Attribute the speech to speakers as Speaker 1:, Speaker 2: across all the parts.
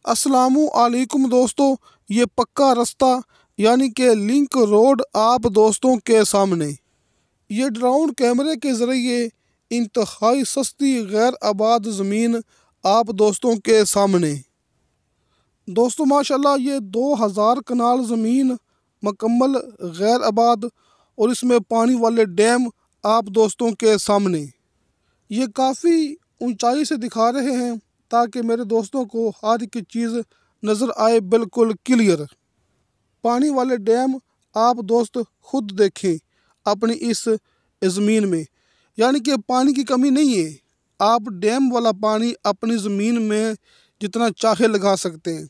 Speaker 1: السلام علیکم دوستو، یہ پکا رستہ یعنی کہ لنک روڈ آپ دوستوں کے سامنے یہ ڈرون کیمرے کے ذریعے انتہائی سستی غیر آباد زمین آپ دوستوں کے سامنے دوستو ماشاءاللہ یہ 2000 کنال زمین مکمل غیر آباد اور اس میں پانی والے ڈیم آپ دوستوں کے سامنے یہ کافی اونچائی سے دکھا رہے ہیں تاکہ میرے دوستوں کو ہر ایک چیز نظر آئے بالکل کلیئر۔ پانی والے ڈیم آپ دوست خود دیکھیں اپنی اس زمین میں، یعنی کہ پانی کی کمی نہیں ہے۔ آپ ڈیم والا پانی اپنی زمین میں جتنا چاہے لگا سکتے ہیں،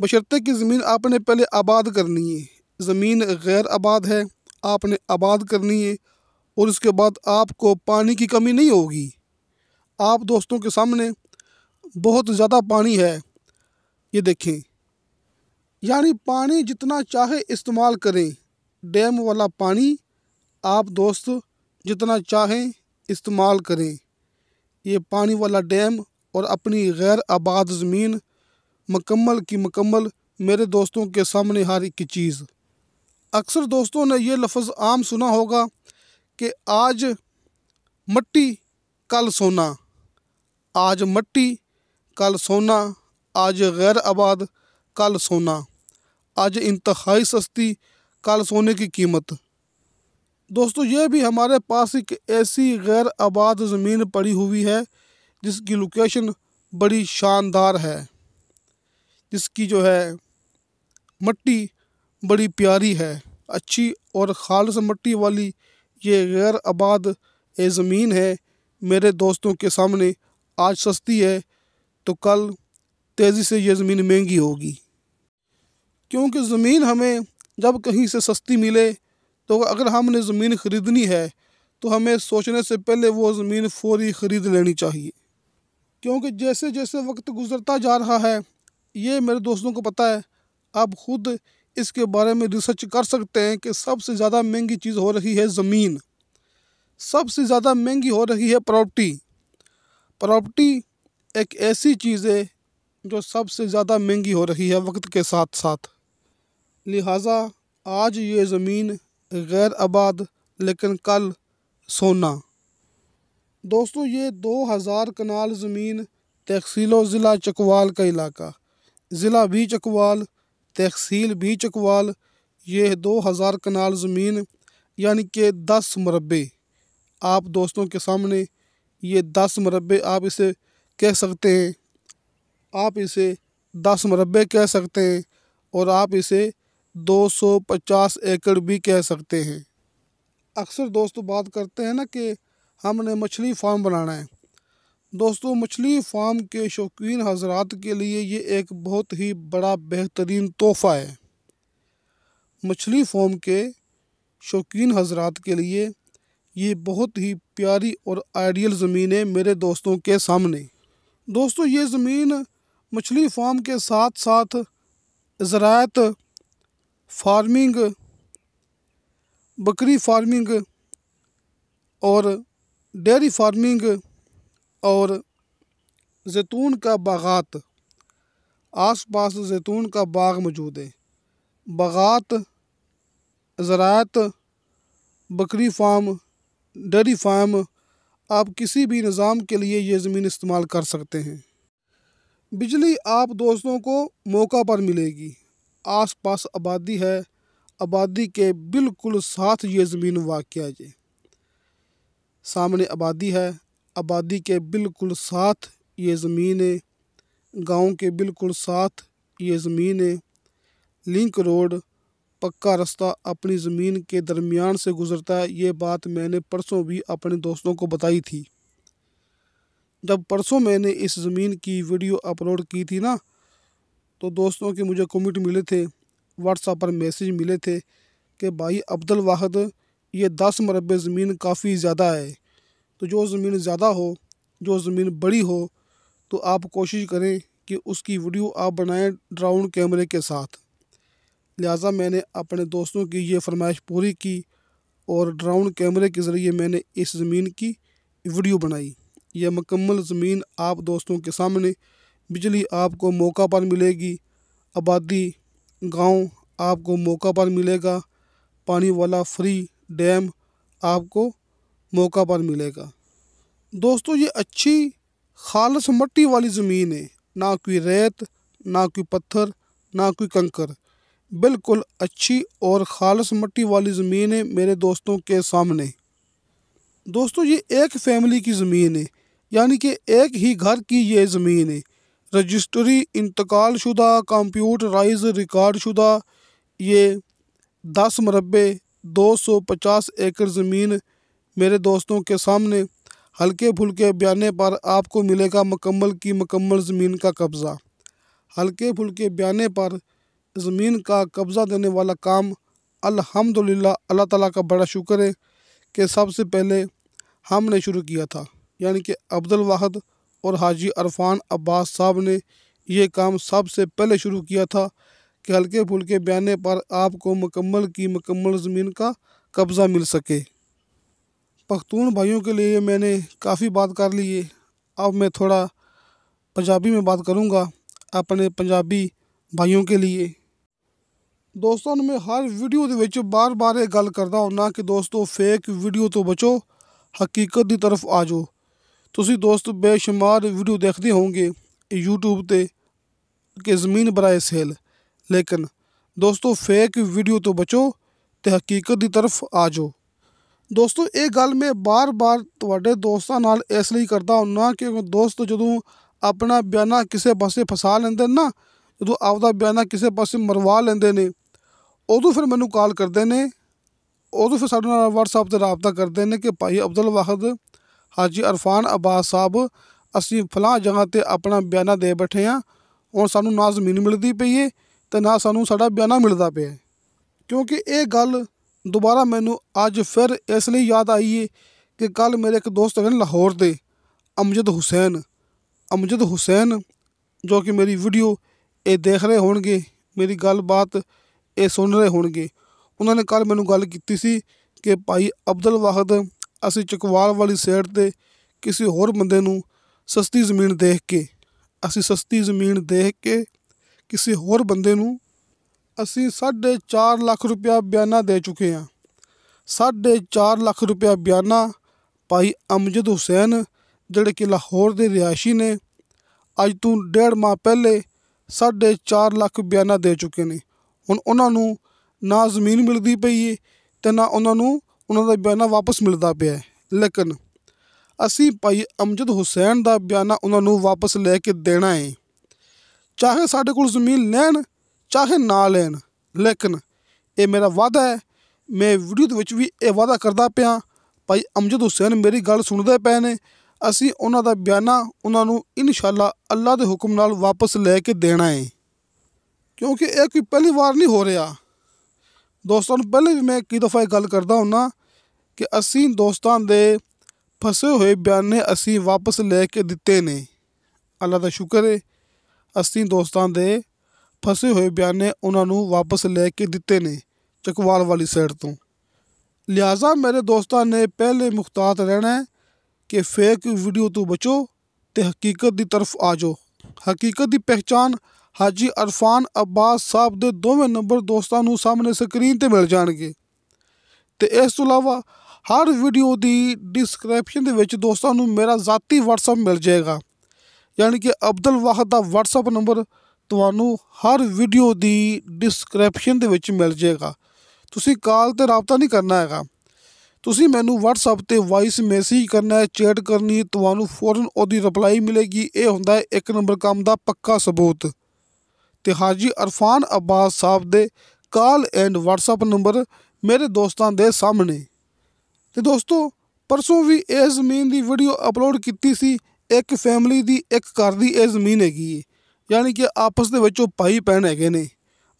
Speaker 1: بشرطے کہ زمین آپ نے پہلے آباد کرنی ہے۔ زمین غیر آباد ہے، آپ نے آباد کرنی ہے اور اس کے بعد آپ کو پانی کی کمی نہیں ہوگی۔ آپ دوستوں کے سامنے بہت زیادہ پانی ہے، یہ دیکھیں، یعنی پانی جتنا چاہے استعمال کریں۔ ڈیم والا پانی آپ دوست جتنا چاہیں استعمال کریں۔ یہ پانی والا ڈیم اور اپنی غیر آباد زمین مکمل کی مکمل میرے دوستوں کے سامنے ہر ایک چیز۔ اکثر دوستوں نے یہ لفظ عام سنا ہوگا کہ آج مٹی کل سونا، آج مٹی کل سونا، آج غیر آباد کل سونا، آج انتہائی سستی کل سونے کی قیمت۔ دوستو یہ بھی ہمارے پاس ایک ایسی غیر آباد زمین پڑی ہوئی ہے جس کی لوکیشن بڑی شاندار ہے، جس کی مٹی بڑی پیاری ہے، اچھی اور خالص مٹی والی یہ غیر آباد زمین ہے میرے دوستوں کے سامنے۔ آج سستی ہے تو کل تیزی سے یہ زمین مہنگی ہوگی، کیونکہ زمین ہمیں جب کہیں سے سستی ملے تو اگر ہم نے زمین خریدنی ہے تو ہمیں سوچنے سے پہلے وہ زمین فوری خرید لینی چاہیے، کیونکہ جیسے جیسے وقت گزرتا جا رہا ہے یہ میرے دوستوں کو پتہ ہے، آپ خود اس کے بارے میں ریسرچ کر سکتے ہیں کہ سب سے زیادہ مہنگی چیز ہو رہی ہے زمین، سب سے زیادہ مہنگی ہو رہی ہے پراپرٹی ایک ایسی چیز ہے جو سب سے زیادہ مہنگی ہو رہی ہے وقت کے ساتھ ساتھ۔ لہٰذا آج یہ زمین غیر آباد لیکن کل سونا۔ دوستو یہ 2000 کنال زمین تحصیل و ضلع چکوال کا علاقہ، ضلع بھی چکوال، تحصیل بھی چکوال، یہ 2000 کنال زمین یعنی کہ 10 مربع آپ دوستوں کے سامنے، یہ 10 مربع آپ اسے کہہ سکتے ہیں، آپ اسے 10 مربع کہہ سکتے ہیں اور آپ اسے 250 ایکڑ بھی کہہ سکتے ہیں۔ اکثر دوست بات کرتے ہیں نا کہ ہم نے مچھلی فارم بنانا ہے۔ دوستو مچھلی فارم کے شوقین حضرات کے لیے یہ ایک بہت ہی بڑا بہترین تحفہ ہے۔ مچھلی فارم کے شوقین حضرات کے لیے یہ بہت ہی پیاری اور آئیڈیل زمین ہے میرے دوستوں کے سامنے۔ دوستو یہ زمین مچھلی فارم کے ساتھ ساتھ زراعت، فارمنگ، بکری فارمنگ اور ڈیری فارمنگ اور زیتون کا باغات، آس پاس زیتون کا باغ موجود ہے، باغات، زراعت، بکری فارم، ڈیری فارم، آپ کسی بھی نظام کے لیے یہ زمین استعمال کر سکتے ہیں۔ بجلی آپ دوستوں کو موقع پر ملے گی، آس پاس آبادی ہے، آبادی کے بالکل ساتھ یہ زمین واقع ہے، سامنے آبادی ہے، آبادی کے بالکل ساتھ یہ زمین ہے، گاؤں کے بالکل ساتھ یہ زمین ہے، لنک روڈ پکا رستہ اپنی زمین کے درمیان سے گزرتا ہے۔ یہ بات میں نے پرسوں بھی اپنے دوستوں کو بتائی تھی، جب پرسوں میں نے اس زمین کی ویڈیو اپلوڈ کی تھی نا، تو دوستوں کے مجھے کمنٹ ملے تھے، واٹس ایپ پر میسیج ملے تھے کہ بھائی عبدالواحد یہ 10 مربع زمین کافی زیادہ ہے، تو جو زمین زیادہ ہو، جو زمین بڑی ہو تو آپ کوشش کریں کہ اس کی ویڈیو آپ بنائیں ڈرون کیمرے کے ساتھ۔ لہٰذا میں نے اپنے دوستوں کی یہ فرمائش پوری کی اور ڈرون کیمرے کے ذریعے میں نے اس زمین کی ویڈیو بنائی۔ یہ مکمل زمین آپ دوستوں کے سامنے बिजली आपको मौका पर मिलेगी, आबादी गांव आपको मौका पर मिलेगा, पानी वाला फ्री डैम आपको मौका पर मिलेगा। दोस्तों ये अच्छी खालस मट्टी वाली ज़मीन है, ना कोई रेत, ना कोई पत्थर, ना कोई कंकर, बिल्कुल अच्छी और खालस मट्टी वाली ज़मीन है मेरे दोस्तों के सामने। दोस्तों ये एक फैमिली की ज़मीन है, यानी कि एक ही घर की ये ज़मीन है। रजिस्ट्री इंतकाल शुदा, कंप्यूटराइज रिकॉर्ड शुदा ये 10 मरबे 250 एकड़ ज़मीन मेरे दोस्तों के सामने हल्के फुल्के बयाने पर आपको मिलेगा मुकम्मल की मुकम्मल ज़मीन का कब्ज़ा। हल्के फुल्के बयाने पर ज़मीन का कब्ज़ा देने वाला काम अल्हम्दुलिल्लाह अल्लाह ताला का बड़ा शुक्र है कि सबसे पहले हमने शुरू किया था, यानी कि अब्दुल वाहिद और हाजी अरफान अब्बास साहब ने ये काम सबसे पहले शुरू किया था कि हल्के फुल्के बयाने पर आपको मुकम्मल की मुकम्मल ज़मीन का कब्ज़ा मिल सके। पख्तून भाइयों के लिए मैंने काफ़ी बात कर ली है, अब मैं थोड़ा पंजाबी में बात करूँगा अपने पंजाबी भाइयों के लिए। दोस्तों मैं हर वीडियो ਦੇ ਵਿੱਚ बार ਇਹ ਗੱਲ ਕਰਦਾ ਹੁੰਨਾ कि दोस्तों फेक वीडियो तो बचो, हकीकत की तरफ आ जाओ। ਤੁਸੀਂ दोस्त बेशुमार वीडियो देखते होंगे यूट्यूब ते कि ज़मीन बराए सेल, लेकिन दोस्तों फेक वीडियो तो बचो ते हकीकत की तरफ आ जाओ। दोस्तों ਇਹ ਗੱਲ ਮੈਂ ਬਾਰ-ਬਾਰ ਤੁਹਾਡੇ ਦੋਸਤਾਂ ਨਾਲ ਇਸ ਲਈ ਕਰਦਾ ਹੁੰਨਾ ਕਿ ਦੋਸਤ ਜਦੋਂ ਆਪਣਾ ਬਿਆਨਾ ਕਿਸੇ ਪਾਸੇ ਫਸਾ ਲੈਂਦੇ ਨਾ, ਜਦੋਂ ਆਪਦਾ ਬਿਆਨਾ ਕਿਸੇ ਪਾਸੇ ਮਰਵਾ ਲੈਂਦੇ ਨੇ, ਉਦੋਂ ਫਿਰ ਮੈਨੂੰ ਕਾਲ ਕਰਦੇ ਨੇ, ਉਦੋਂ ਫਿਰ ਸਾਡੇ ਨਾਲ WhatsApp 'ਤੇ ਰਾਬਤਾ ਕਰਦੇ ਨੇ ਕਿ ਭਾਈ ਅਬਦੁਲ ਵਾਹਿਦ ਹਾਜੀ ਅਰਫਾਨ ਅब्बास ਸਾਹਿਬ ਅਸੀਂ ਫਲਾਂ ਜਗ੍ਹਾ 'ਤੇ ਆਪਣਾ ਬਿਆਨਾ ਦੇ ਬੈਠੇ ਹਾਂ, ਹੁਣ ਸਾਨੂੰ ਨਾ ਜ਼ਮੀਨ ਮਿਲਦੀ ਪਈ ਹੈ ਅਤੇ ਨਾ ਸਾਨੂੰ ਸਾਡਾ ਬਿਆਨਾ ਮਿਲਦਾ ਪਿਆ। ਕਿਉਂਕਿ ਇਹ ਗੱਲ ਦੁਬਾਰਾ ਮੈਨੂੰ ਅੱਜ ਫਿਰ ਇਸ ਲਈ ਯਾਦ ਆਈ ਹੈ ਕਿ ਕੱਲ੍ਹ ਮੇਰੇ ਇੱਕ ਦੋਸਤ ਹੈਗੇ ਨੇ ਲਾਹੌਰ ਦੇ ਅਮਜਦ ਹੁਸੈਨ ਜੋ ਕਿ ਮੇਰੀ ਵੀਡੀਓ ਇਹ ਦੇਖ ਰਹੇ ਹੋਣਗੇ, ਮੇਰੀ ਗੱਲਬਾਤ ਇਹ ਸੁਣ ਰਹੇ ਹੋਣਗੇ। ਉਹਨਾਂ ਨੇ ਕੱਲ੍ਹ ਮੈਨੂੰ ਗੱਲ ਕੀਤੀ ਸੀ ਕਿ ਭਾਈ ਅਬਦੁਲ ਵਾਹਿਦ ਅਸੀਂ ਚਕਵਾਲ ਵਾਲੀ ਸਾਈਡ ਤੇ ਕਿਸੇ ਹੋਰ ਬੰਦੇ ਨੂੰ ਸਸਤੀ ਜ਼ਮੀਨ ਦੇਖ ਕੇ ਕਿਸੇ ਹੋਰ ਬੰਦੇ ਨੂੰ ਅਸੀਂ 4.5 ਲੱਖ ਰੁਪਇਆ ਬਿਆਨਾ ਦੇ ਚੁੱਕੇ ਹਾਂ। 4.5 ਲੱਖ ਰੁਪਇਆ ਬਿਆਨਾ ਭਾਈ ਅਮਜਦ ਹੁਸੈਨ ਜਿਹੜੇ ਕਿ ਲਾਹੌਰ ਦੇ ਰਿਹਾਇਸ਼ੀ ਨੇ ਅੱਜ ਤੋਂ 1.5 ਮਾਹ ਪਹਿਲੇ 4.5 ਲੱਖ ਬਿਆਨਾ ਦੇ ਚੁੱਕੇ ਨੇ। ਹੁਣ ਉਹਨਾਂ ਨੂੰ ਨਾ ਜ਼ਮੀਨ ਮਿਲਦੀ ਪਈ ਹੈ ਅਤੇ ਨਾ ਉਹਨਾਂ ਨੂੰ ਉਹਨਾਂ ਦਾ ਬਿਆਨਾ ਵਾਪਸ ਮਿਲਦਾ ਪਿਆ, ਲੇਕਿਨ ਅਸੀਂ ਭਾਈ ਅਮਜਦ ਹੁਸੈਨ ਦਾ ਬਿਆਨਾ ਉਹਨਾਂ ਨੂੰ ਵਾਪਸ ਲੈ ਕੇ ਦੇਣਾ ਹੈ, ਚਾਹੇ ਸਾਡੇ ਕੋਲ ਜ਼ਮੀਨ ਲੈਣ ਚਾਹੇ ਨਾ ਲੈਣ। ਲੇਕਿਨ ਇਹ ਮੇਰਾ ਵਾਅਦਾ ਹੈ, ਮੈਂ ਵੀਡੀਓ ਦੇ ਵਿੱਚ ਵੀ ਇਹ ਵਾਅਦਾ ਕਰਦਾ ਪਿਆ, ਭਾਈ ਅਮਜਦ ਹੁਸੈਨ ਮੇਰੀ ਗੱਲ ਸੁਣਦੇ ਪਏ ਨੇ, ਅਸੀਂ ਉਹਨਾਂ ਦਾ ਬਿਆਨਾ ਉਹਨਾਂ ਨੂੰ ਇਨਸ਼ਾਅੱਲਾ ਅੱਲਾ ਦੇ ਹੁਕਮ ਨਾਲ ਵਾਪਸ ਲੈ ਕੇ ਦੇਣਾ ਹੈ। ਕਿਉਂਕਿ ਇਹ ਕੋਈ ਪਹਿਲੀ ਵਾਰ ਨਹੀਂ ਹੋ ਰਿਹਾ। ਦੋਸਤਾਂ ਨੂੰ ਪਹਿਲੇ ਵੀ ਮੈਂ ਕਈ ਦਫਾ ਇਹ ਗੱਲ ਕਰਦਾ ਹੁੰਦਾ ਕਿ ਅਸੀਂ ਦੋਸਤਾਂ ਦੇ ਫਸੇ ਹੋਏ ਬਿਆਨੇ ਅਸੀਂ ਵਾਪਸ ਲੈ ਕੇ ਦਿੱਤੇ ਨੇ। ਅੱਲਾ ਦਾ ਸ਼ੁਕਰ ਹੈ, ਅਸੀਂ ਦੋਸਤਾਂ ਦੇ ਫਸੇ ਹੋਏ ਬਿਆਨੇ ਉਹਨਾਂ ਨੂੰ ਵਾਪਸ ਲੈ ਕੇ ਦਿੱਤੇ ਨੇ ਚਕਵਾਲ ਵਾਲੀ ਸਾਈਡ ਤੋਂ। ਲਿਹਾਜ਼ਾ ਮੇਰੇ ਦੋਸਤਾਂ ਨੇ ਪਹਿਲੇ ਮੁਹਤਾਤ ਰਹਿਣਾ ਕਿ ਫੇਕ ਵੀਡੀਓ ਤੋਂ ਬਚੋ ਅਤੇ ਹਕੀਕਤ ਦੀ ਤਰਫ ਆ ਜਾਓ। ਹਕੀਕਤ ਦੀ ਪਹਿਚਾਣ ਹਾਜੀ ਅਰਫਾਨ ਅब्बास ਸਾਹਿਬ ਦੇ ਦੋਵੇਂ ਨੰਬਰ ਦੋਸਤਾਂ ਨੂੰ ਸਾਹਮਣੇ ਸਕਰੀਨ 'ਤੇ ਮਿਲ ਜਾਣਗੇ। ਅਤੇ ਇਸ ਤੋਂ ਇਲਾਵਾ ਹਰ ਵੀਡੀਓ ਦੀ ਡਿਸਕ੍ਰਿਪਸ਼ਨ ਦੇ ਵਿੱਚ ਦੋਸਤਾਂ ਨੂੰ ਮੇਰਾ ਜ਼ਾਤੀ WhatsApp ਮਿਲ ਜਾਏਗਾ, ਯਾਨੀ ਕਿ ਅਬਦੁਲ ਵਾਹਿਦ ਦਾ WhatsApp ਨੰਬਰ ਤੁਹਾਨੂੰ ਹਰ ਵੀਡੀਓ ਦੀ ਡਿਸਕ੍ਰਿਪਸ਼ਨ ਦੇ ਵਿੱਚ ਮਿਲ ਜਾਏਗਾ। ਤੁਸੀਂ ਕਾਲ 'ਤੇ ਰਾਬਤਾ ਨਹੀਂ ਕਰਨਾ ਹੈਗਾ, ਤੁਸੀਂ ਮੈਨੂੰ WhatsApp 'ਤੇ ਵਾਇਸ ਮੈਸੇਜ ਕਰਨਾ ਹੈ, ਚੈਟ ਕਰਨੀ, ਤੁਹਾਨੂੰ ਫੌਰਨ ਉਹਦੀ ਰਿਪਲਾਈ ਮਿਲੇਗੀ। ਇਹ ਹੁੰਦਾ ਹੈ 1 ਨੰਬਰ ਕੰਮ ਦਾ ਪੱਕਾ ਸਬੂਤ। ਅਤੇ ਹਾਜੀ ਅਰਫਾਨ ਅब्बास ਸਾਹਿਬ ਦੇ ਕਾਲ ਐਂਡ WhatsApp ਨੰਬਰ ਮੇਰੇ ਦੋਸਤਾਂ ਦੇ ਸਾਹਮਣੇ। ਅਤੇ ਦੋਸਤੋ ਪਰਸੋਂ ਵੀ ਇਹ ਜ਼ਮੀਨ ਦੀ ਵੀਡੀਓ ਅਪਲੋਡ ਕੀਤੀ ਸੀ। ਇੱਕ ਫੈਮਿਲੀ ਦੀ ਇੱਕ ਘਰ ਦੀ ਇਹ ਜ਼ਮੀਨ ਹੈਗੀ ਹੈ, ਯਾਨੀ ਕਿ ਆਪਸ ਦੇ ਵਿੱਚ ਉਹ ਭਾਈ ਭੈਣ ਹੈਗੇ ਨੇ,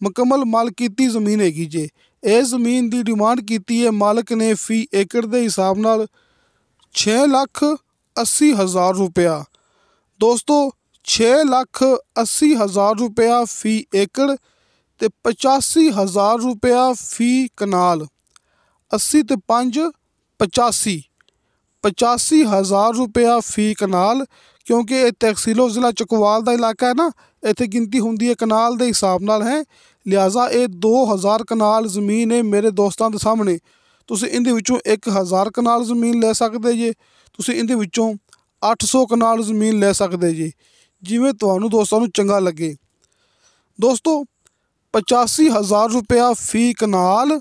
Speaker 1: ਮੁਕੰਮਲ ਮਾਲਕੀਤੀ ਜ਼ਮੀਨ ਹੈਗੀ ਜੇ। ਇਹ ਜ਼ਮੀਨ ਦੀ ਡਿਮਾਂਡ ਕੀਤੀ ਹੈ ਮਾਲਕ ਨੇ ਫੀ ਏਕੜ ਦੇ ਹਿਸਾਬ ਨਾਲ 6,80,000 ਰੁਪਇਆ। ਦੋਸਤੋ 6,80,000 ਰੁਪਇਆ ਫੀ ਏਕੜ ਅਤੇ 85,000 ਰੁਪਇਆ ਫੀ ਕਨਾਲ। 80 ਅਤੇ 5 85 85,000 ਰੁਪਇਆ ਫੀ ਕਨਾਲ, क्योंकि ये तहसीलो ज़िला चकवाल का इलाका है ना, इत्थे गिनती होंदी है कनाल के हिसाब नाल है। लिहाजा ये 2000 कनाल ज़मीन है मेरे दोस्तों के सामने। तुसीं इहदे विचों 1000 कनाल ज़मीन ले सकदे जे, तुसीं इहदे विचों 800 कनाल ज़मीन ले सकदे जे, जिवें तुहानूं दोस्तां नूं चंगा लगे। दोस्तों 85,000 रुपया फी कनाल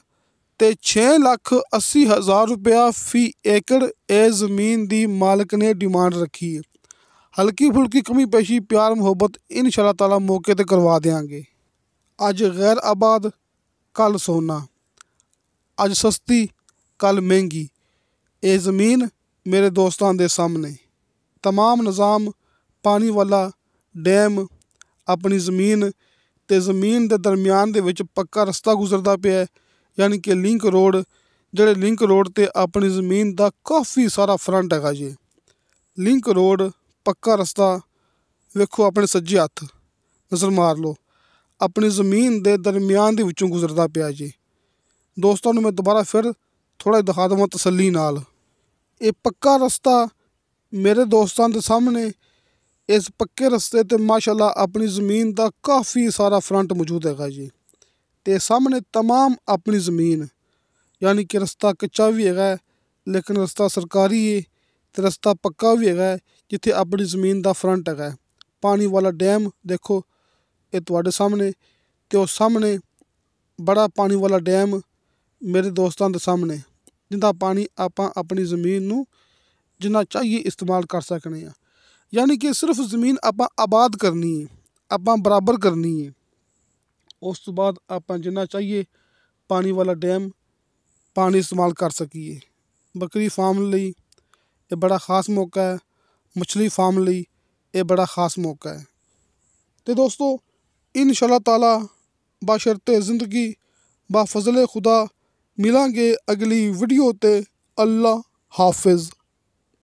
Speaker 1: ते 6,80,000 रुपया फी एकड़ ए ज़मीन दी मालक ने डिमांड रखी है। हल्की फुल्की कमी पेशी प्यार मुहब्बत इंशाअल्लाह ताला मौके ते करवा देंगे। अज गैर आबाद कल सोना, अज सस्ती कल महंगी, ये ज़मीन मेरे दोस्तों के सामने। तमाम निज़ाम पानी वाला डैम अपनी ज़मीन ते ज़मीन के दरम्यान दे विच पक्का रस्ता गुजरता पिया है, यानी कि लिंक रोड। जिहड़े लिंक रोड ते अपनी ज़मीन का काफ़ी सारा फ्रंट हैगा जी। लिंक रोड पक्का रस्ता वेखो अपने सज्जे हत्थ नज़र मार लो, अपनी ज़मीन के दरम्यान दे विचों गुजरता पिया जी। दोस्तों मैं दोबारा फिर थोड़ा दिखा देवां तसल्ली नाल। ये पक्का रस्ता मेरे दोस्तों के सामने। इस पक्के रस्ते ते माशाअल्लाह अपनी ज़मीन का काफ़ी सारा फ्रंट मौजूद हैगा जी। ते सामने तमाम अपनी ज़मीन, यानी कि रस्ता कच्चा भी हैगा लेकिन रस्ता सरकारी है, तो रस्ता पक्का भी हैगा जिथे अपनी ज़मीन का फ्रंट हैगा। पानी वाला डैम देखो ये तुहाडे सामने, ते उस सामने बड़ा पानी वाला डैम मेरे दोस्तों के सामने, जिंदा पानी आपां अपनी ज़मीन नूं जिन्ना चाहिए इस्तेमाल कर सकने हैं। यानी कि सिर्फ ज़मीन आपां आबाद करनी है, आपां बराबर करनी है। उस तो बाद आपां जिन्ना चाहिए पानी वाला डैम पानी इस्तेमाल कर सकीए। बकरी फार्म लई ये बड़ा खास मौका है, मछली फार्म लई ये बड़ा खास मौका है। तो दोस्तों इंशाअल्लाह ताला बाशर्ते ज़िंदगी बा फज़ले खुदा मिलांगे अगली वीडियो ते। अल्लाह हाफिज़।